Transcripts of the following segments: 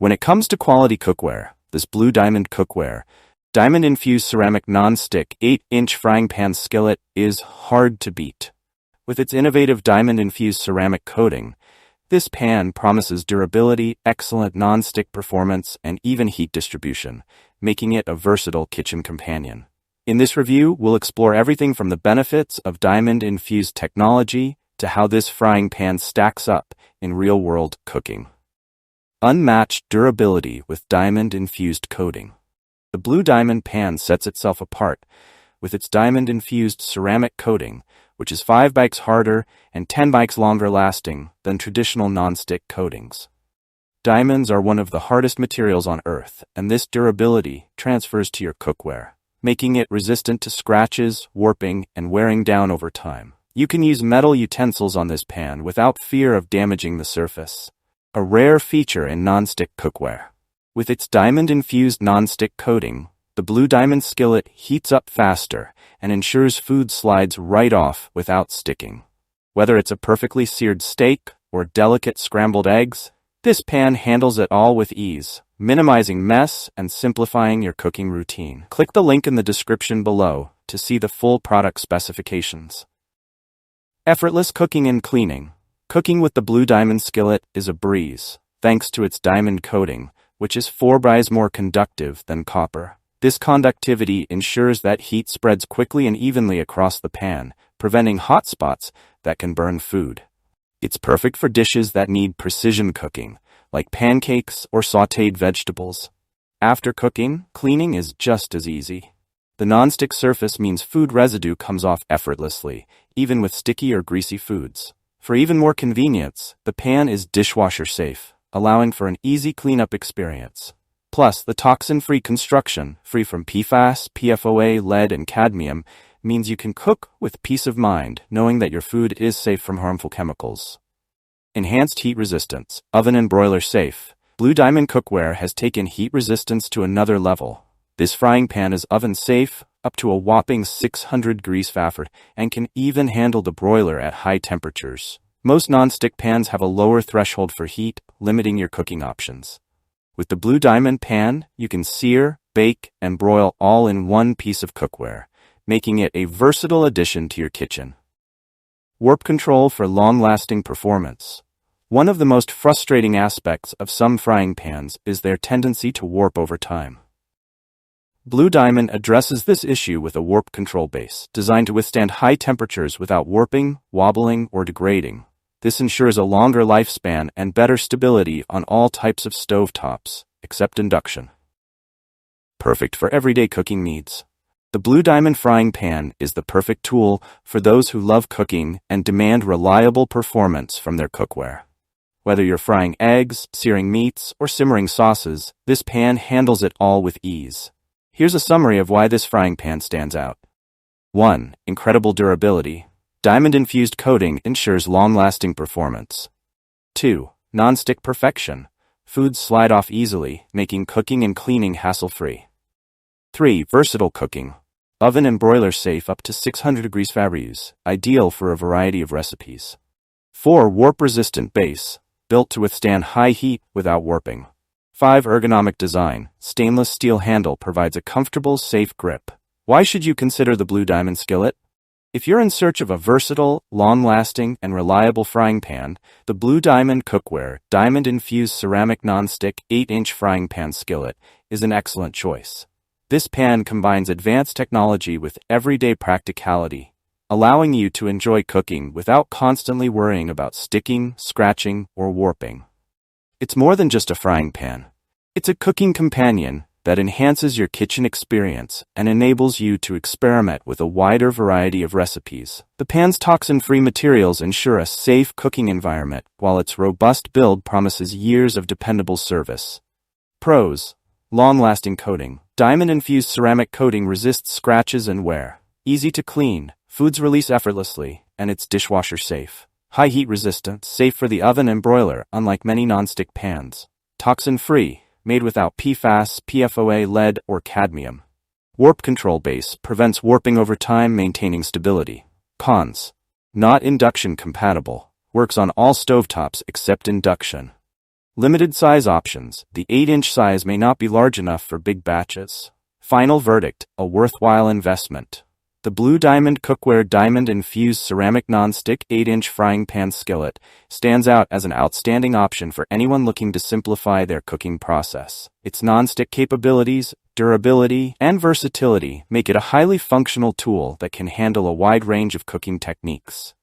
When it comes to quality cookware, this Blue Diamond Cookware, diamond-infused ceramic non-stick 8-inch frying pan skillet is hard to beat. With its innovative diamond-infused ceramic coating, this pan promises durability, excellent non-stick performance, and even heat distribution, making it a versatile kitchen companion. In this review, we'll explore everything from the benefits of diamond-infused technology to how this frying pan stacks up in real-world cooking. Unmatched durability with diamond-infused coating. The Blue Diamond pan sets itself apart with its diamond-infused ceramic coating, which is 5 bikes harder and 10 bikes longer lasting than traditional non-stick coatings. Diamonds are one of the hardest materials on Earth, and this durability transfers to your cookware, making it resistant to scratches, warping, and wearing down over time. You can use metal utensils on this pan without fear of damaging the surface, a rare feature in non-stick cookware. With its diamond-infused non-stick coating, the Blue Diamond skillet heats up faster and ensures food slides right off without sticking. Whether it's a perfectly seared steak or delicate scrambled eggs, this pan handles it all with ease, minimizing mess and simplifying your cooking routine. Click the link in the description below to see the full product specifications. Effortless cooking and cleaning. Cooking with the Blue Diamond skillet is a breeze, thanks to its diamond coating, which is 4 times more conductive than copper. This conductivity ensures that heat spreads quickly and evenly across the pan, preventing hot spots that can burn food. It's perfect for dishes that need precision cooking, like pancakes or sautéed vegetables. After cooking, cleaning is just as easy. The non-stick surface means food residue comes off effortlessly, even with sticky or greasy foods. For even more convenience, the pan is dishwasher-safe, allowing for an easy cleanup experience. Plus, the toxin-free construction, free from PFAS, PFOA, lead, and cadmium, means you can cook with peace of mind, knowing that your food is safe from harmful chemicals. Enhanced heat resistance, oven and broiler safe. Blue Diamond Cookware has taken heat resistance to another level. This frying pan is oven safe, up to a whopping 600 degrees Fahrenheit, and can even handle the broiler at high temperatures. Most non-stick pans have a lower threshold for heat, limiting your cooking options. With the Blue Diamond pan, you can sear, bake, and broil all in one piece of cookware, making it a versatile addition to your kitchen. Warp control for long-lasting performance. One of the most frustrating aspects of some frying pans is their tendency to warp over time. Blue Diamond addresses this issue with a warp control base, designed to withstand high temperatures without warping, wobbling, or degrading. This ensures a longer lifespan and better stability on all types of stovetops, except induction. Perfect for everyday cooking needs. The Blue Diamond frying pan is the perfect tool for those who love cooking and demand reliable performance from their cookware. Whether you're frying eggs, searing meats, or simmering sauces, this pan handles it all with ease. Here's a summary of why this frying pan stands out. 1. Incredible durability. Diamond-infused coating ensures long-lasting performance. 2. Non-stick perfection. Foods slide off easily, making cooking and cleaning hassle-free. 3. Versatile cooking. Oven and broiler safe up to 600 degrees Fahrenheit, ideal for a variety of recipes. 4. Warp-resistant base. Built to withstand high heat without warping. 5. Ergonomic design. Stainless steel handle provides a comfortable, safe grip. Why should you consider the Blue Diamond skillet? If you're in search of a versatile, long-lasting, and reliable frying pan, the Blue Diamond Cookware diamond-infused ceramic non-stick 8-inch frying pan skillet is an excellent choice. This pan combines advanced technology with everyday practicality, allowing you to enjoy cooking without constantly worrying about sticking, scratching, or warping. It's more than just a frying pan. It's a cooking companion that enhances your kitchen experience and enables you to experiment with a wider variety of recipes. The pan's toxin-free materials ensure a safe cooking environment, while its robust build promises years of dependable service. Pros: long-lasting coating. Diamond-infused ceramic coating resists scratches and wear. Easy to clean, foods release effortlessly, and it's dishwasher safe. High heat resistant, safe for the oven and broiler, unlike many non-stick pans. Toxin-free, made without PFAS, PFOA, lead, or cadmium. Warp control base prevents warping over time, maintaining stability. Cons: not induction compatible. Works on all stovetops except induction. Limited size options. The 8-inch size may not be large enough for big batches. Final verdict, a worthwhile investment. The Blue Diamond Cookware diamond-infused ceramic non-stick 8-inch frying pan skillet stands out as an outstanding option for anyone looking to simplify their cooking process. Its non-stick capabilities, durability, and versatility make it a highly functional tool that can handle a wide range of cooking techniques.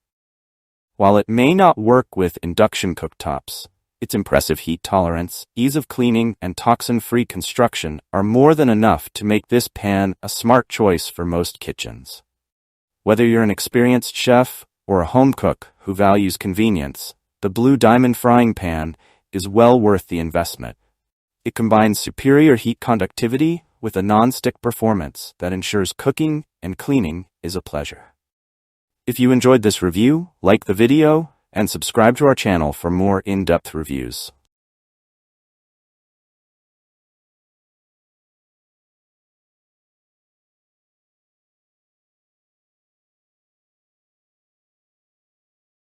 While it may not work with induction cooktops, its impressive heat tolerance, ease of cleaning, and toxin-free construction are more than enough to make this pan a smart choice for most kitchens. Whether you're an experienced chef or a home cook who values convenience, the Blue Diamond frying pan is well worth the investment. It combines superior heat conductivity with a non-stick performance that ensures cooking and cleaning is a pleasure. If you enjoyed this review, like the video, and subscribe to our channel for more in-depth reviews.